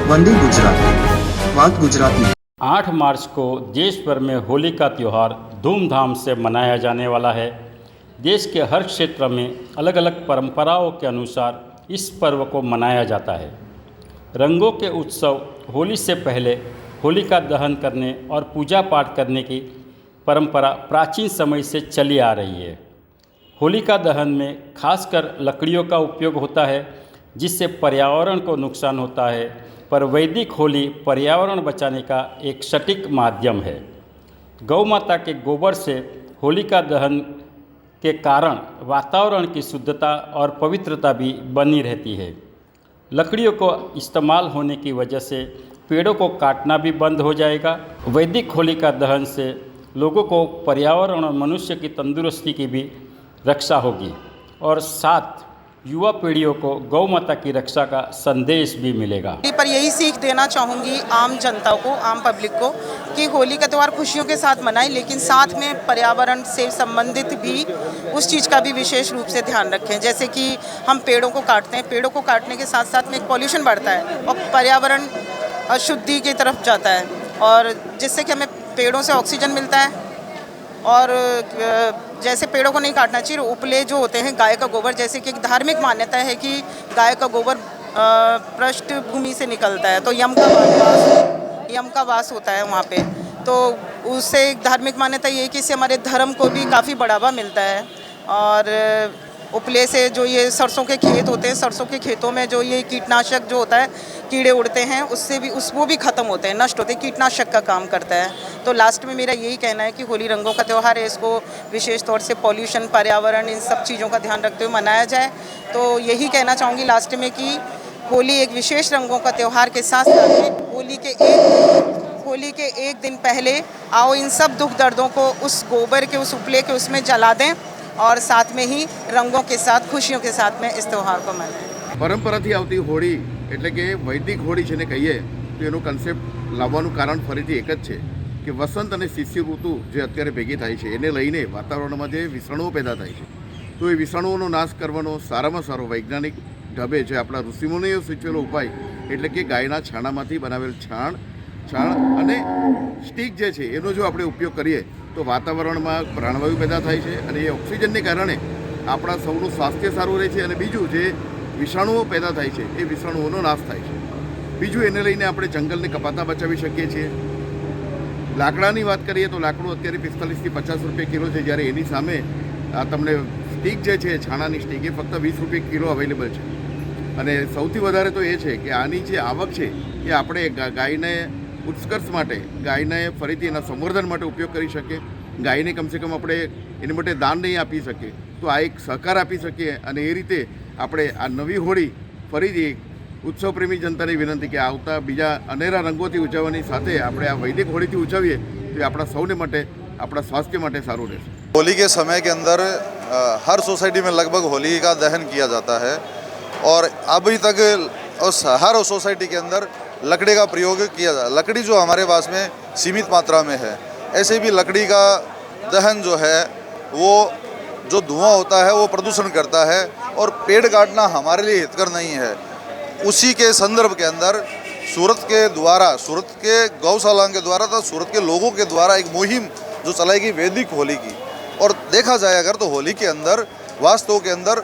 वंदे गुजरात વાત ગુજરાતની 8 मार्च को देश भर में होली का त्यौहार धूमधाम से मनाया जाने वाला है। देश के हर क्षेत्र में अलग अलग परंपराओं के अनुसार इस पर्व को मनाया जाता है। रंगों के उत्सव होली से पहले होलिका दहन करने और पूजा पाठ करने की परंपरा प्राचीन समय से चली आ रही है। होलिका दहन में खासकर लकड़ियों का उपयोग होता है, जिससे पर्यावरण को नुकसान होता है, पर वैदिक होली पर्यावरण बचाने का एक सटीक माध्यम है। गौ माता के गोबर से होलिका दहन के कारण वातावरण की शुद्धता और पवित्रता भी बनी रहती है। लकड़ियों को इस्तेमाल होने की वजह से पेड़ों को काटना भी बंद हो जाएगा। वैदिक होलिका दहन से लोगों को पर्यावरण और मनुष्य की तंदुरुस्ती की भी रक्षा होगी और साथ युवा पीढ़ियों को गौ माता की रक्षा का संदेश भी मिलेगा। पर यही सीख देना चाहूँगी आम जनता को, आम पब्लिक को, कि होली का त्यौहार खुशियों के साथ मनाएं, लेकिन साथ में पर्यावरण से संबंधित भी उस चीज़ का भी विशेष रूप से ध्यान रखें। जैसे कि हम पेड़ों को काटते हैं, पेड़ों को काटने के साथ साथ में एक पॉल्यूशन बढ़ता है और पर्यावरण अशुद्धि की तरफ जाता है, और जिससे कि हमें पेड़ों से ऑक्सीजन मिलता है। और जैसे पेड़ों को नहीं काटना चाहिए। उपले जो होते हैं गाय का गोबर, जैसे कि एक धार्मिक मान्यता है कि गाय का गोबर पृष्ठभूमि से निकलता है, तो यम का वास होता है वहाँ पे, तो उससे एक धार्मिक मान्यता ये है कि इससे हमारे धर्म को भी काफ़ी बढ़ावा मिलता है। और उपले से जो ये सरसों के खेत होते हैं, सरसों के खेतों में जो ये कीटनाशक जो होता है, कीड़े उड़ते हैं, उससे भी वो भी ख़त्म होते हैं, नष्ट होते हैं, कीटनाशक का काम करता है। तो लास्ट में मेरा यही कहना है कि होली रंगों का त्यौहार है, इसको विशेष तौर से पॉल्यूशन, पर्यावरण, इन सब चीज़ों का ध्यान रखते हुए मनाया जाए। तो यही कहना चाहूँगी लास्ट में कि होली एक विशेष रंगों का त्यौहार के साथ साथ में होली के एक दिन पहले आओ इन सब दुख दर्दों को उस गोबर के, उस उपले के उसमें जला दें और साथ में ही रंगों के साथ, खुशियों के साथ में इस त्यौहार को मनाएं। પરંપરાથી આવતી હોળી એટલે કે વૈદિક હોળી જેને કહીએ તો એનું કન્સેપ્ટ લાવવાનું કારણ ફરીથી એક જ છે કે વસંત અને શિશિર ઋતુ જે અત્યારે ભેગી થાય છે એને લઈને વાતાવરણમાં જે વિષાણુઓ પેદા થાય છે, તો એ વિષાણુઓનો નાશ કરવાનો સારામાં સારો વૈજ્ઞાનિક ઢબે જે આપણા ઋષિમુનિઓ સૂચવેલો ઉપાય એટલે કે ગાયના છાણામાંથી બનાવેલ છાણ અને સ્ટીક જે છે એનો જો આપણે ઉપયોગ કરીએ તો વાતાવરણમાં પ્રાણવાયુ પેદા થાય છે અને એ ઓક્સિજનને કારણે આપણા સૌનું સ્વાસ્થ્ય સારું રહે છે અને બીજું જે વિષાણુઓ પેદા થાય છે એ વિષાણુઓનો નાશ થાય છે। બીજું એને લઈને આપણે જંગલને કપાતા બચાવી શકીએ છીએ। લાકડાની વાત કરીએ તો લાકડું અત્યારે 45 થી 50 રૂપિયા કિલો છે, જ્યારે એની સામે તમને સ્ટીક જે છે છાણાની સ્ટીક એ ફક્ત 20 રૂપિયા કિલો અવેલેબલ છે। અને સૌથી વધારે તો એ છે કે આની જે આવક છે એ આપણે ગાયને ઉત્કર્ષ માટે, ગાયને ફરીથી એના સંવર્ધન માટે ઉપયોગ કરી શકીએ। ગાયને કમસે કમ આપણે એની માટે દાન નહીં આપી શકીએ તો આ એક સહકાર આપી શકીએ અને એ રીતે આપણે આ નવી હોળી ફરીથી ઉત્સવ પ્રેમી જનતાની વિનંતી કે આવતા બીજા અનેરા રંગોથી ઉજવવાની સાથે આપણે આ વૈદિક હોળીથી ઉજવીએ તો એ આપણા સૌને માટે, આપણા स्वास्थ्य માટે સારું રહેશે। होली के समय के अंदर हर सोसाइटी में लगभग होली का दहन किया जाता है और अभी तक हर सोसाइटी के अंदर लकड़ी का प्रयोग किया जाता है। लकड़ी जो हमारे पास में सीमित मात्रा में है, ऐसे भी लकड़ी का दहन जो है वो जो धुआं होता है वो प्रदूषण करता है और पेड़ काटना हमारे लिए हितकर नहीं है। उसी के संदर्भ के अंदर सूरत के गौशाला के द्वारा तथा सूरत के लोगों के द्वारा एक मुहिम जो चलाई गई वैदिक होली की, और देखा जाए अगर तो होली के अंदर वास्तव के अंदर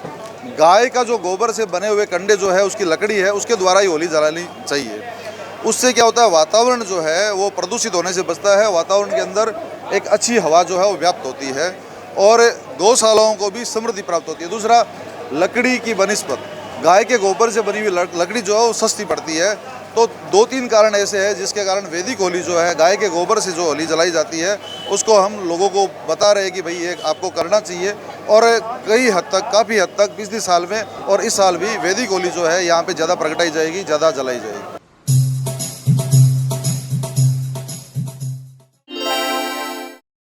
गाय का जो गोबर से बने हुए कंडे जो है, उसकी लकड़ी है, उसके द्वारा ही होली जलानी चाहिए। उससे क्या होता है, वातावरण जो है वो प्रदूषित होने से बचता है, वातावरण के अंदर एक अच्छी हवा जो है वो व्याप्त होती है और गौशालाओं को भी समृद्धि प्राप्त होती है। दूसरा, लकड़ी की बनिस्पत गाय के गोबर से बनी हुई लकड़ी जो है वो सस्ती पड़ती है। तो 2-3 कारण ऐसे हैं जिसके कारण वैदिक होली जो है, गाय के गोबर से जो होली जलाई जाती है, उसको हम लोगों को बता रहे हैं कि भाई ये आपको करना चाहिए। और कई हद तक, काफ़ी हद तक पिछले साल में और इस साल भी वैदिक होली जो है यहाँ पे ज़्यादा प्रगटाई जाएगी, ज़्यादा जलाई जाएगी।